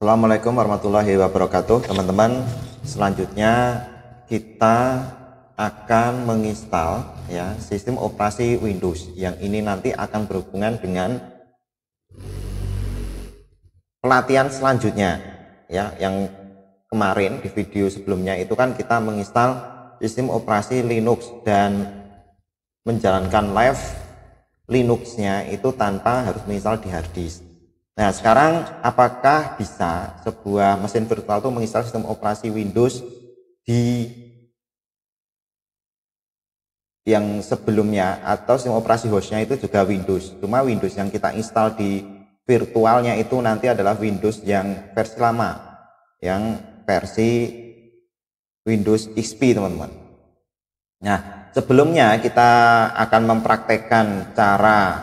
Assalamualaikum warahmatullahi wabarakatuh. Teman-teman, selanjutnya kita akan menginstal ya sistem operasi Windows yang ini nanti akan berhubungan dengan pelatihan selanjutnya ya. Yang kemarin di video sebelumnya itu kan kita menginstal sistem operasi Linux dan menjalankan live Linuxnya itu tanpa harus menginstal di harddisk. Nah, sekarang apakah bisa sebuah mesin virtual itu menginstal sistem operasi Windows di yang sebelumnya, atau sistem operasi hostnya itu juga Windows, cuma Windows yang kita install di virtualnya itu nanti adalah Windows yang versi lama, yang versi Windows XP, teman-teman. Nah, sebelumnya kita akan mempraktekkan cara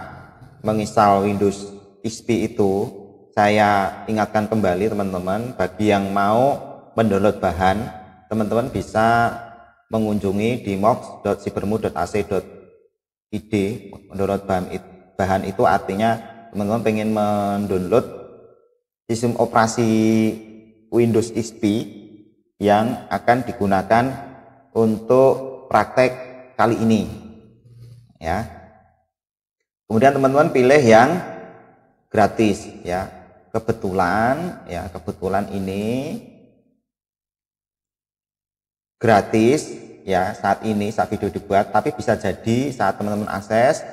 menginstal Windows XP itu. Saya ingatkan kembali teman-teman, bagi yang mau mendownload bahan, teman-teman bisa mengunjungi di mox.cybermu.ac.id. mendownload bahan itu artinya teman-teman pengen mendownload sistem operasi Windows XP yang akan digunakan untuk praktek kali ini ya. Kemudian teman-teman pilih yang gratis ya. Kebetulan ini gratis ya saat ini, saat video dibuat, tapi bisa jadi saat teman-teman akses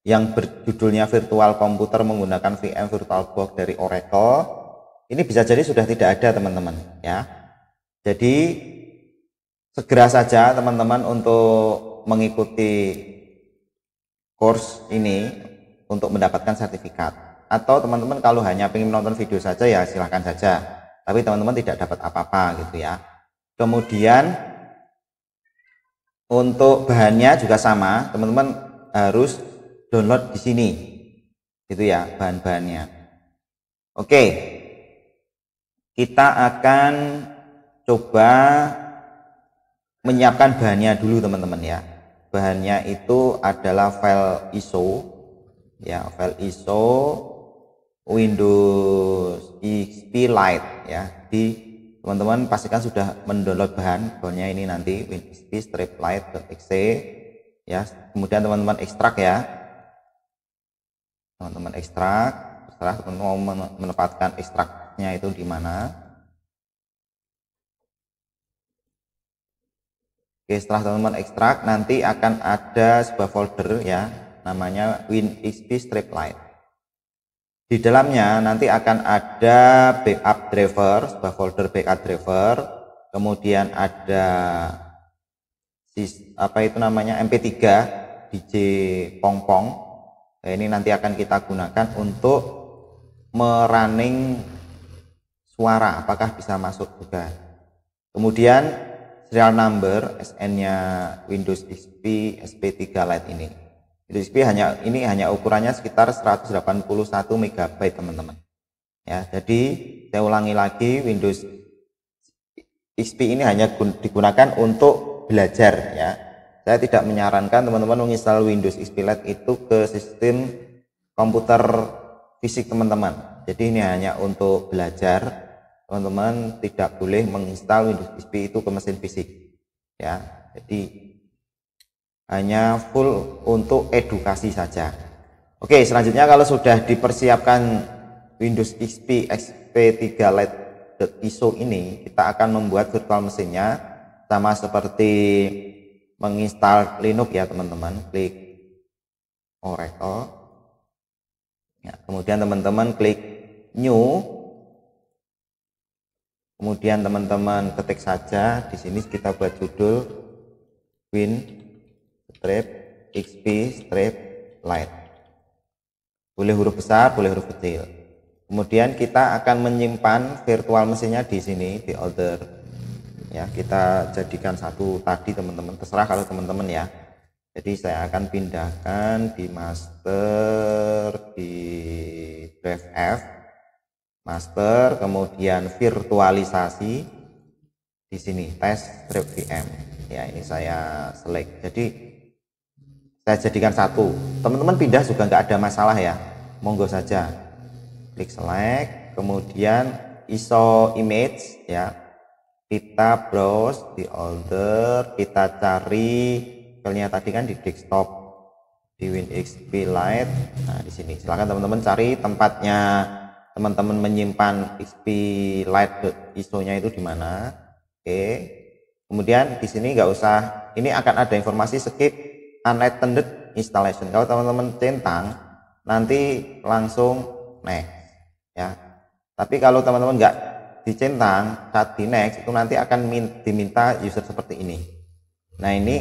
yang berjudulnya virtual komputer menggunakan VM VirtualBox dari Oracle, ini bisa jadi sudah tidak ada, teman-teman ya. Jadi segera saja teman-teman untuk mengikuti course ini untuk mendapatkan sertifikat. Atau teman-teman kalau hanya ingin menonton video saja ya silahkan saja, tapi teman-teman tidak dapat apa-apa gitu ya. Kemudian untuk bahannya juga sama, teman-teman harus download di sini gitu ya, bahan-bahannya. Oke, kita akan coba menyiapkan bahannya dulu, teman-teman ya. Bahannya itu adalah file ISO ya, file ISO Windows XP Lite ya. Teman-teman pastikan sudah mendownload bahannya ini nanti Windows XP strip lite.exe ya. Kemudian teman-teman ekstrak ya. Teman-teman ekstrak, setelah teman-teman mau menempatkan ekstraknya itu di mana. Oke, setelah teman-teman ekstrak nanti akan ada sebuah folder ya, namanya WinXP strip lite. Di dalamnya nanti akan ada backup driver, sebuah folder backup driver, kemudian ada MP3 DJ Pongpong. Nah, ini nanti akan kita gunakan untuk merunning suara, apakah bisa masuk juga. Kemudian serial number SN-nya Windows XP SP3 Lite ini. Windows XP hanya ukurannya sekitar 181 MB, teman-teman. Ya, jadi saya ulangi lagi, Windows XP ini hanya digunakan untuk belajar ya. Saya tidak menyarankan teman-teman menginstal Windows XP Lite itu ke sistem komputer fisik teman-teman. Jadi ini hanya untuk belajar. Teman-teman tidak boleh menginstal Windows XP itu ke mesin fisik ya. Jadi hanya full untuk edukasi saja. Oke, selanjutnya kalau sudah dipersiapkan Windows XP SP3 Lite.iso ini, kita akan membuat virtual mesinnya sama seperti menginstal Linux ya, teman-teman. Klik Oracle ya, kemudian teman-teman klik New, kemudian teman-teman ketik saja di sini, kita buat judul Win strip XP strip Lite. Boleh huruf besar, boleh huruf kecil. Kemudian kita akan menyimpan virtual mesinnya di sini, di folder ya. Kita jadikan satu tadi, teman-teman, terserah kalau teman-teman ya. Jadi saya akan pindahkan di master, di drive F master, kemudian virtualisasi di sini test strip VM ya. Ini saya select, jadi saya jadikan satu. Teman-teman pindah juga nggak ada masalah ya, monggo saja. Klik select, kemudian ISO image ya, kita browse di folder, kita cari filenya tadi kan di desktop di WinXP Lite. Nah di sini silahkan teman-teman cari tempatnya teman-teman menyimpan XP Lite ISO-nya itu di mana. Oke, kemudian di sini nggak usah, ini akan ada informasi skip unattended installation. Kalau teman-teman centang nanti langsung next ya, tapi kalau teman-teman nggak dicentang saat di next itu nanti akan diminta user seperti ini. Nah ini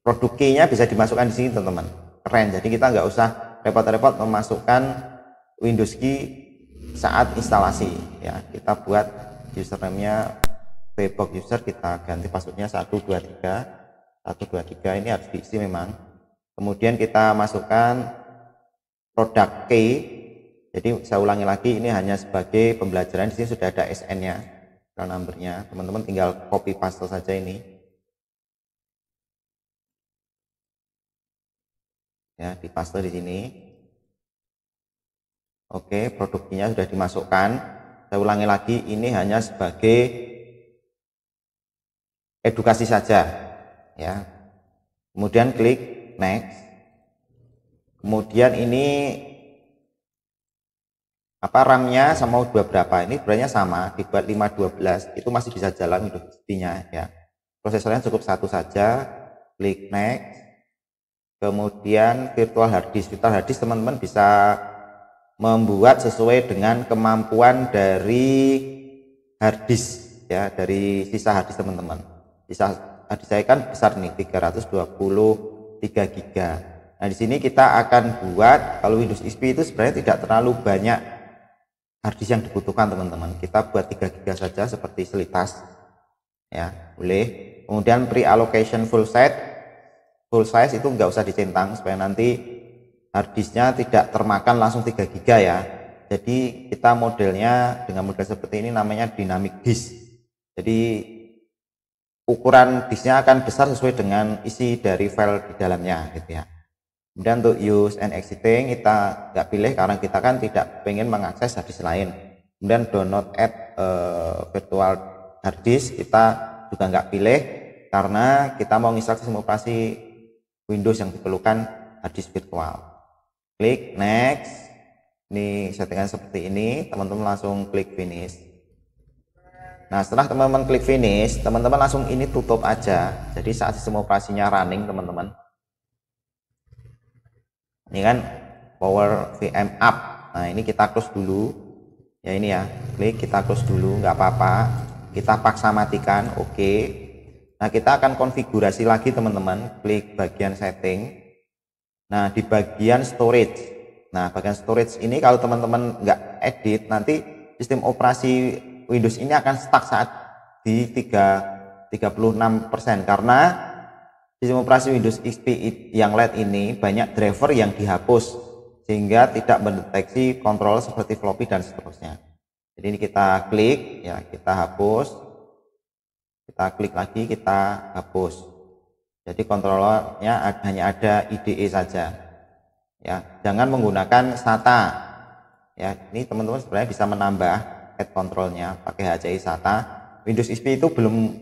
produk key-nya bisa dimasukkan di sini teman-teman, keren. Jadi kita nggak usah repot-repot memasukkan Windows key saat instalasi ya. Kita buat username-nya VBox user, kita ganti passwordnya 123 ini harus diisi memang. Kemudian kita masukkan produk key. Jadi saya ulangi lagi, ini hanya sebagai pembelajaran. Di sini sudah ada SN-nya, file number-nya. Teman-teman tinggal copy paste saja ini. Ya, dipaste di sini. Oke, produknya sudah dimasukkan. Saya ulangi lagi, ini hanya sebagai edukasi saja. Ya. Kemudian klik next. Kemudian ini RAM-nya sama berapa, ini sebenarnya sama, dibuat 512 itu masih bisa jalan Windows XP-nya ya. Prosesornya cukup satu saja, klik next. Kemudian virtual hard disk teman-teman bisa membuat sesuai dengan kemampuan dari hard disk ya, dari sisa hard disk teman-teman. Sisa hard disk saya kan besar nih, 323 GB. Nah di sini kita akan buat, kalau Windows XP itu sebenarnya tidak terlalu banyak hard disk yang dibutuhkan teman-teman. Kita buat 3 GB saja seperti selitas ya, boleh. Kemudian pre-allocation full size itu nggak usah dicentang supaya nanti hard disknya tidak termakan langsung 3 GB ya. Jadi kita modelnya dengan model seperti ini namanya dynamic disk. Jadi ukuran disknya akan besar sesuai dengan isi dari file di dalamnya gitu ya. Kemudian untuk use and exiting kita nggak pilih karena kita kan tidak pengen mengakses hard disk lain. Kemudian do not add virtual hard disk kita juga nggak pilih karena kita mau install sistem operasi Windows yang diperlukan hard disk virtual. Klik next. Ini settingan seperti ini, teman-teman langsung klik finish. Nah setelah teman-teman klik finish, teman-teman langsung ini tutup aja. Jadi saat sistem operasinya running teman-teman, ini kan power VM up. Nah ini kita close dulu ya, ini ya, klik kita close dulu, nggak apa-apa, kita paksa matikan. Oke. Nah kita akan konfigurasi lagi teman-teman, klik bagian setting. Nah di bagian storage, nah bagian storage ini kalau teman-teman nggak edit, nanti sistem operasi Windows ini akan stuck saat di 36% karena sistem operasi Windows XP yang Lite ini banyak driver yang dihapus sehingga tidak mendeteksi kontrol seperti floppy dan seterusnya. Jadi ini kita klik ya, kita hapus, kita klik lagi, kita hapus. Jadi kontrolnya hanya ada IDE saja ya, jangan menggunakan SATA ya. Ini teman-teman sebenarnya bisa menambah head kontrolnya pakai HCI SATA. Windows XP itu belum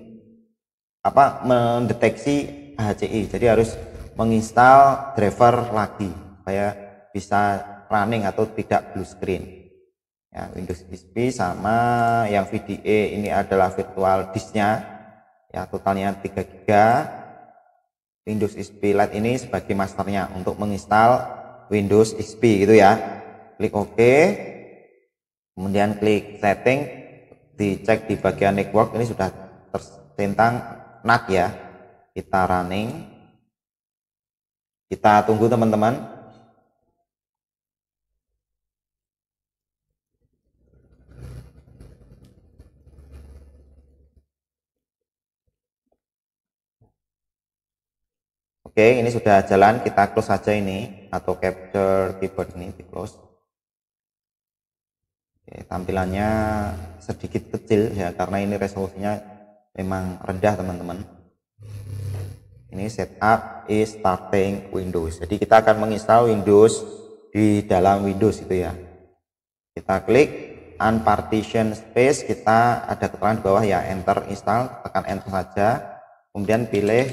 mendeteksi HCI, jadi harus menginstal driver lagi supaya bisa running atau tidak blue screen ya. Windows XP sama yang VDA ini adalah virtual disknya ya, totalnya 3 GB. Windows XP Lite ini sebagai masternya untuk menginstal Windows XP gitu ya. Klik OK, kemudian klik setting, dicek di bagian network ini sudah tercentang NAT ya. Kita running, kita tunggu teman-teman. Oke, ini sudah jalan, kita close saja ini atau capture keyboard ini di close. Oke, tampilannya sedikit kecil ya karena ini resolusinya memang rendah teman-teman. Ini setup is starting Windows. Jadi kita akan menginstal Windows di dalam Windows itu ya. Kita klik unpartition space, kita ada keterangan di bawah ya, enter install, tekan enter saja, kemudian pilih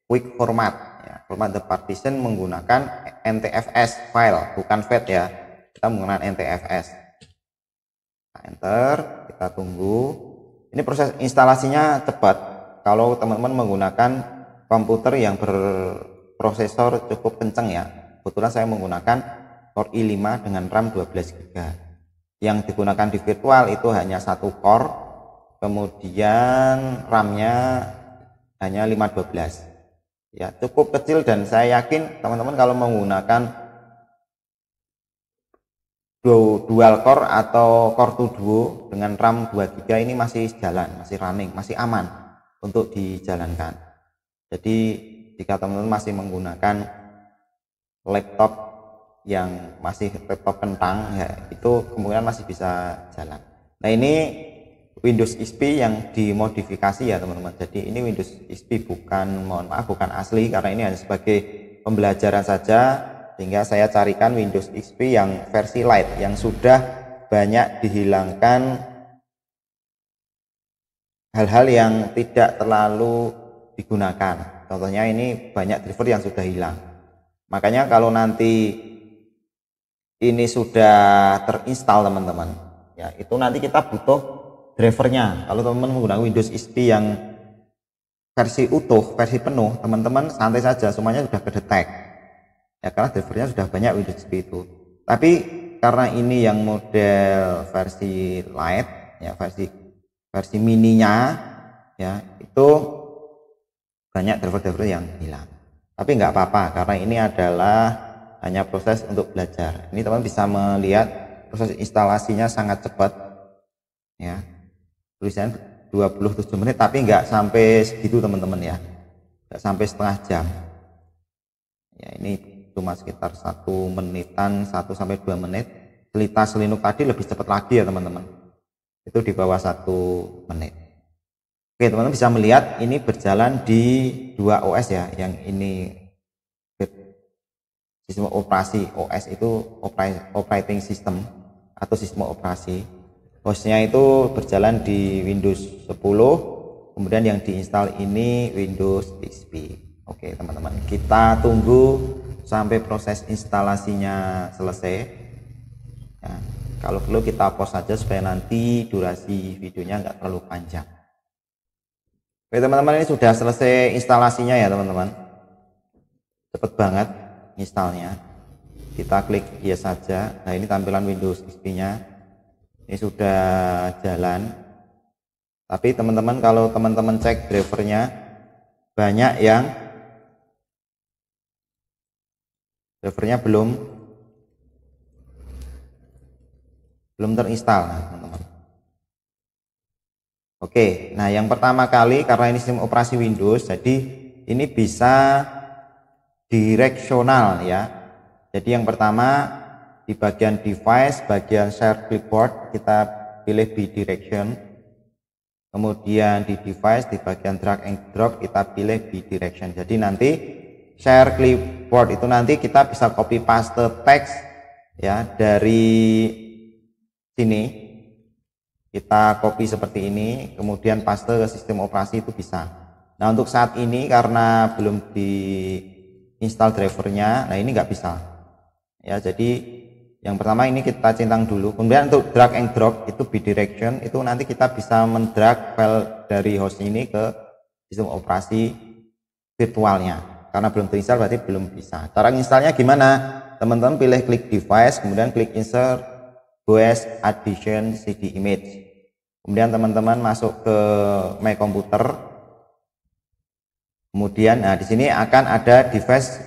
quick format ya, format the partition menggunakan NTFS file, bukan FAT ya, kita menggunakan NTFS. Nah, enter, kita tunggu. Ini proses instalasinya cepat kalau teman-teman menggunakan komputer yang berprosesor cukup kencang ya. Kebetulan saya menggunakan Core i5 dengan RAM 12 GB. Yang digunakan di virtual itu hanya satu core, kemudian RAM-nya hanya 512. Ya, cukup kecil, dan saya yakin teman-teman kalau menggunakan dual core atau core 2 duo dengan RAM 2 GB ini masih jalan, masih running, masih aman untuk dijalankan. Jadi jika teman-teman masih menggunakan laptop yang masih laptop kentang ya, itu kemungkinan masih bisa jalan. Nah, ini Windows XP yang dimodifikasi ya teman-teman. Jadi ini Windows XP bukan, mohon maaf, bukan asli, karena ini hanya sebagai pembelajaran saja, sehingga saya carikan Windows XP yang versi Lite yang sudah banyak dihilangkan hal-hal yang tidak terlalu digunakan. Contohnya ini banyak driver yang sudah hilang. Makanya kalau nanti ini sudah terinstall teman-teman ya, itu nanti kita butuh drivernya. Kalau teman-teman menggunakan Windows XP yang versi utuh, versi penuh, teman-teman santai saja, semuanya sudah kedetek ya, karena drivernya sudah banyak Windows XP itu. Tapi karena ini yang model versi Lite ya, versi mininya ya, itu banyak driver-driver yang hilang. Tapi nggak apa-apa, karena ini adalah hanya proses untuk belajar. Ini teman bisa melihat proses instalasinya sangat cepat ya, tulisan 27 menit, tapi nggak sampai segitu teman-teman ya, nggak sampai setengah jam ya, ini cuma sekitar 1 menitan, 1 sampai 2 menit. Selitas Linux tadi lebih cepat lagi ya teman-teman, itu di bawah 1 menit. Oke, teman-teman bisa melihat ini berjalan di 2 OS ya, yang ini sistem operasi, OS itu operating system atau sistem operasi. Hostnya itu berjalan di Windows 10, kemudian yang diinstal ini Windows XP. Oke teman-teman, kita tunggu sampai proses instalasinya selesai ya, kalau perlu kita pause saja supaya nanti durasi videonya nggak terlalu panjang. Oke teman-teman, ini sudah selesai instalasinya ya teman-teman, cepet banget installnya. Kita klik yes saja. Nah, ini tampilan Windows XP nya ini sudah jalan. Tapi teman-teman kalau teman-teman cek drivernya, banyak yang drivernya belum terinstall nah, teman-teman. Oke, nah yang pertama kali karena ini sistem operasi Windows, jadi ini bisa direksional ya. Jadi yang pertama di bagian device, bagian share clipboard, kita pilih bidirection. Kemudian di device, di bagian drag and drop, kita pilih bidirection. Jadi nanti share clipboard itu nanti kita bisa copy paste teks ya, dari sini kita copy seperti ini, kemudian paste ke sistem operasi itu bisa. Nah, untuk saat ini karena belum diinstal drivernya, nah ini nggak bisa ya. Jadi yang pertama ini kita centang dulu. Kemudian untuk drag and drop itu bidirection, itu nanti kita bisa mendrag file dari host ini ke sistem operasi virtualnya. Karena belum terinstall berarti belum bisa. Cara installnya gimana? Teman-teman pilih klik device, kemudian klik insert OS addition CD image. Kemudian teman-teman masuk ke My Computer. Kemudian nah di sini akan ada device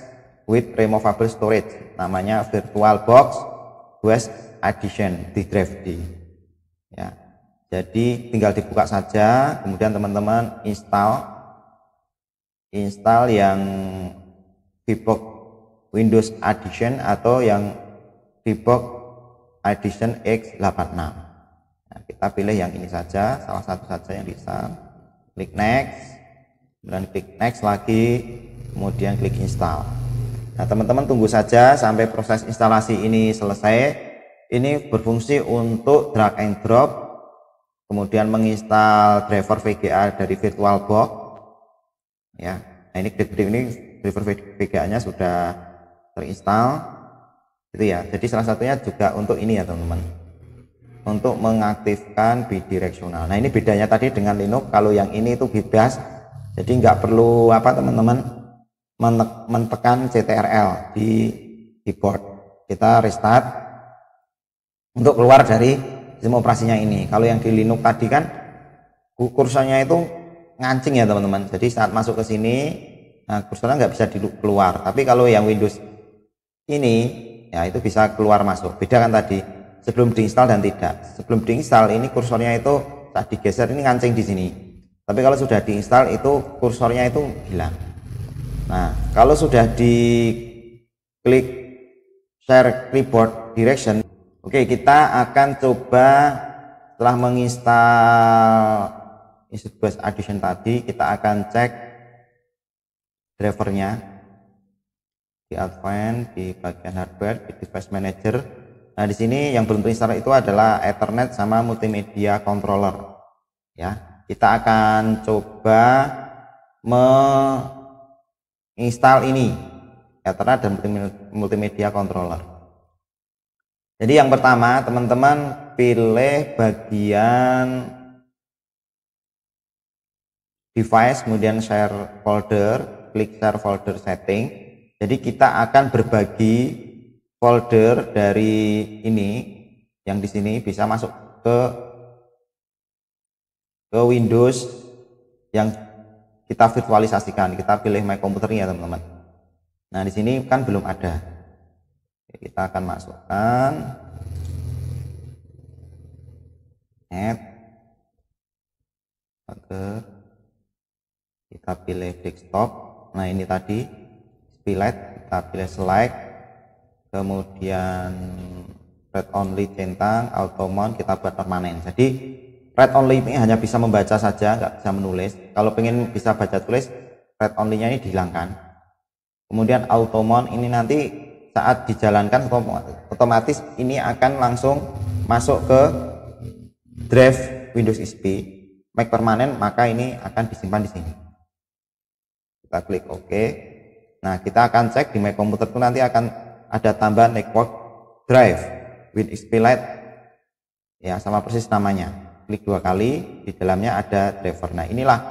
with removable storage, namanya VirtualBox OS Addition di drive D ya. Jadi tinggal dibuka saja, kemudian teman-teman install yang VBox Windows Addition atau yang VBox Addition X86. Nah, kita pilih yang ini saja, salah satu saja yang bisa. Klik next, kemudian klik next lagi, kemudian klik install. Nah teman-teman tunggu saja sampai proses instalasi ini selesai. ini berfungsi untuk drag and drop, kemudian menginstal driver VGA dari VirtualBox ya. Nah ini driver VGA-nya sudah terinstall gitu ya. Jadi salah satunya juga untuk ini ya teman-teman, untuk mengaktifkan bidireksional. Nah ini bedanya tadi dengan Linux, kalau yang ini itu bebas, jadi nggak perlu apa teman-teman menekan CTRL di keyboard. Kita restart untuk keluar dari sistem operasinya ini. Kalau yang di Linux tadi kan kursornya itu ngancing ya teman-teman, jadi saat masuk ke sini nah kursornya nggak bisa keluar. Tapi kalau yang Windows ini ya itu bisa keluar masuk. Beda kan tadi sebelum diinstal dan tidak. Sebelum diinstal ini kursornya itu saat digeser ini ngancing di sini, tapi kalau sudah diinstal itu kursornya itu hilang. Nah kalau sudah di klik share keyboard direction, oke, kita akan coba setelah menginstal Insert Bus Addition tadi, kita akan cek drivernya di Advanced, di bagian hardware, di device manager. Nah di sini yang belum terinstall itu adalah Ethernet sama multimedia controller ya. Kita akan coba menginstal ini Ethernet dan multimedia controller. Jadi yang pertama teman-teman pilih bagian device, kemudian share folder, klik share folder setting. Jadi kita akan berbagi folder dari ini, yang di sini bisa masuk ke Windows yang kita virtualisasikan. Kita pilih My Computer ya teman-teman. Nah di sini kan belum ada. Kita akan masukkan add, kita pilih desktop. Nah ini tadi split, kita pilih select, kemudian read only centang, auto mount kita buat permanen. Jadi read only ini hanya bisa membaca saja, nggak bisa menulis. Kalau pengen bisa baca tulis, read only nya ini dihilangkan. Kemudian auto mount ini nanti saat dijalankan otomatis ini akan langsung masuk ke drive Windows XP Mac permanen, maka ini akan disimpan di sini. Kita klik OK. Nah kita akan cek di My Computer itu nanti akan ada tambahan network drive Windows XP Lite ya, sama persis namanya. Klik 2 kali, di dalamnya ada driver. Nah inilah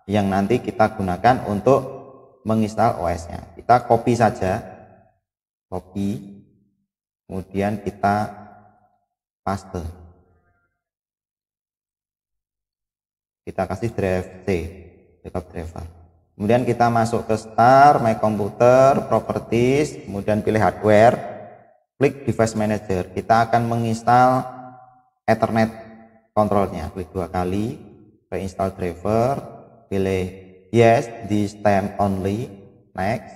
yang nanti kita gunakan untuk menginstal OS nya. Kita copy saja, copy, kemudian kita paste, kita kasih drive C, backup driver. Kemudian kita masuk ke Start, My Computer, Properties, kemudian pilih Hardware, klik Device Manager. Kita akan menginstal Ethernet controlnya. Klik 2 kali, reinstall driver, pilih Yes, this time only, Next,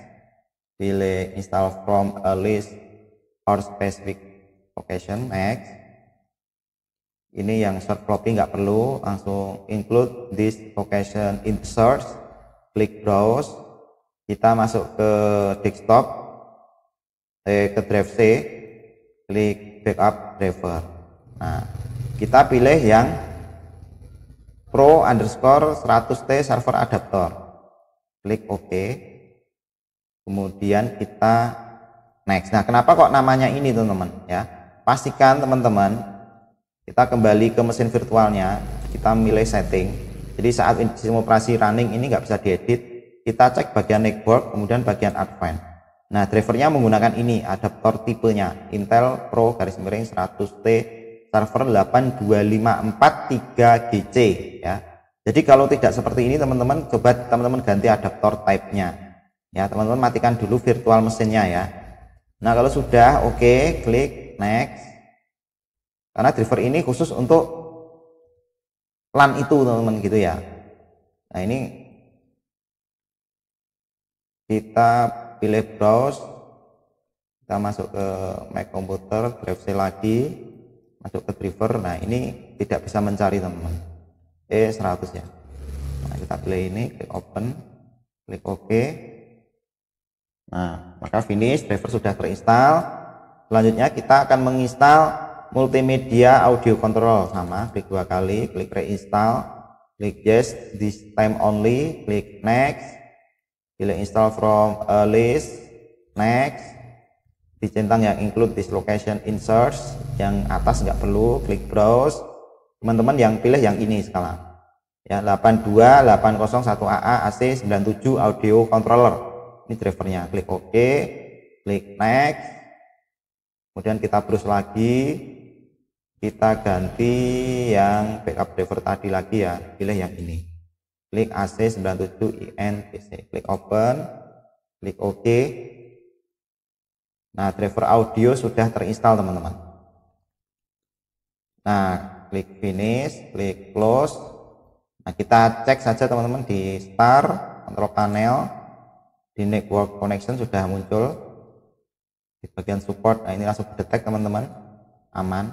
pilih Install from a list or specific location, Next. Ini yang short copy nggak perlu, langsung include this location in search. Klik browse, kita masuk ke desktop, ke drive C, klik backup driver. Nah kita pilih yang Pro underscore 100T server adapter, klik OK, kemudian kita next. Nah kenapa kok namanya ini teman-teman ya, pastikan teman-teman kita kembali ke mesin virtualnya, kita milih setting. Jadi saat sistem operasi running ini nggak bisa diedit, kita cek bagian network, kemudian bagian advanced. Nah drivernya menggunakan ini, adaptor tipenya Intel Pro _100T server 82543GC ya. Jadi kalau tidak seperti ini teman-teman, coba teman-teman ganti adaptor type-nya ya. Teman-teman matikan dulu virtual mesinnya ya. Nah kalau sudah oke, klik next, karena driver ini khusus untuk LAN itu teman-teman gitu ya. Nah ini kita pilih browse, kita masuk ke My Computer, drive C lagi, masuk ke driver. Nah ini tidak bisa mencari teman-teman, 100 ya. Nah kita pilih ini, klik open, klik OK. Nah maka finish, driver sudah terinstall. Selanjutnya kita akan menginstal multimedia audio control. Sama, klik 2 kali, klik reinstall, klik yes this time only, klik next, pilih install from a list, next, dicentang yang include this location insert, yang atas nggak perlu, klik browse. Teman-teman yang pilih yang ini sekarang ya, 82801AA AC 97 audio controller, ini drivernya. Klik OK, klik next, kemudian kita browse lagi, kita ganti yang backup driver tadi lagi ya, pilih yang ini, klik AC 97 IN PC, klik open, klik OK. Nah, driver audio sudah terinstall teman-teman. Nah, klik finish, klik close. Nah, kita cek saja teman-teman di start, control panel, di network connection sudah muncul di bagian support. Nah, ini langsung kedetek teman-teman, aman.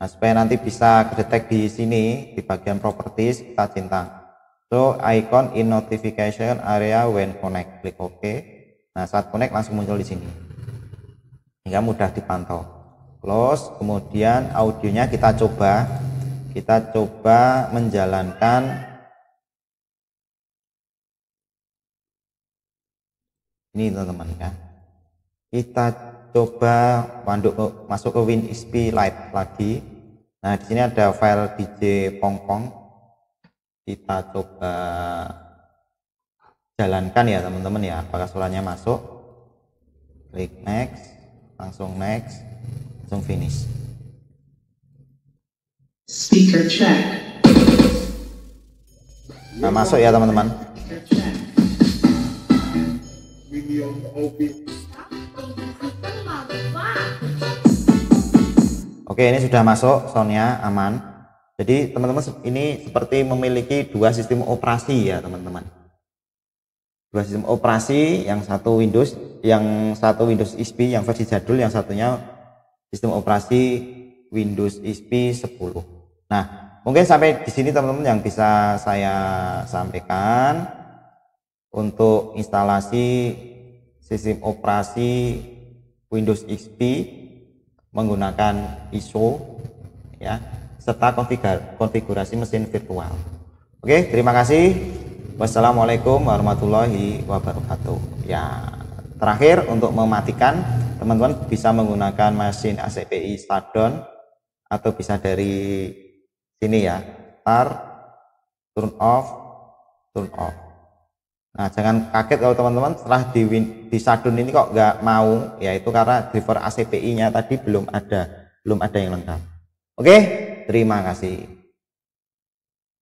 Nah, supaya nanti bisa kedetek di sini di bagian properties, kita centang so icon in notification area when connect, klik OK. Nah, saat connect langsung muncul di sini hingga mudah dipantau. Close, kemudian audionya kita coba menjalankan ini teman-teman ya. Kita coba masuk ke WinXP Lite lagi. Nah, di sini ada file DJ Pongpong. Kita coba jalankan ya teman-teman ya, apakah suaranya masuk. Klik next, langsung next, langsung finish. Speaker check. Nah, masuk ya teman-teman. Oke, ini sudah masuk, soundnya aman. Jadi teman-teman ini seperti memiliki dua sistem operasi ya teman-teman. Dua sistem operasi, yang satu Windows XP yang versi jadul, yang satunya sistem operasi Windows XP 10. Nah, mungkin sampai di sini teman-teman yang bisa saya sampaikan untuk instalasi sistem operasi Windows XP menggunakan ISO ya, serta konfigurasi mesin virtual. Oke, terima kasih. Wassalamualaikum warahmatullahi wabarakatuh. Ya, terakhir untuk mematikan, teman-teman bisa menggunakan mesin ACPI shutdown atau bisa dari sini ya, start, turn off, turn off. Nah, jangan kaget kalau teman-teman setelah di shutdown ini kok nggak mau, yaitu karena driver ACPI-nya tadi belum ada yang lengkap. Oke, terima kasih.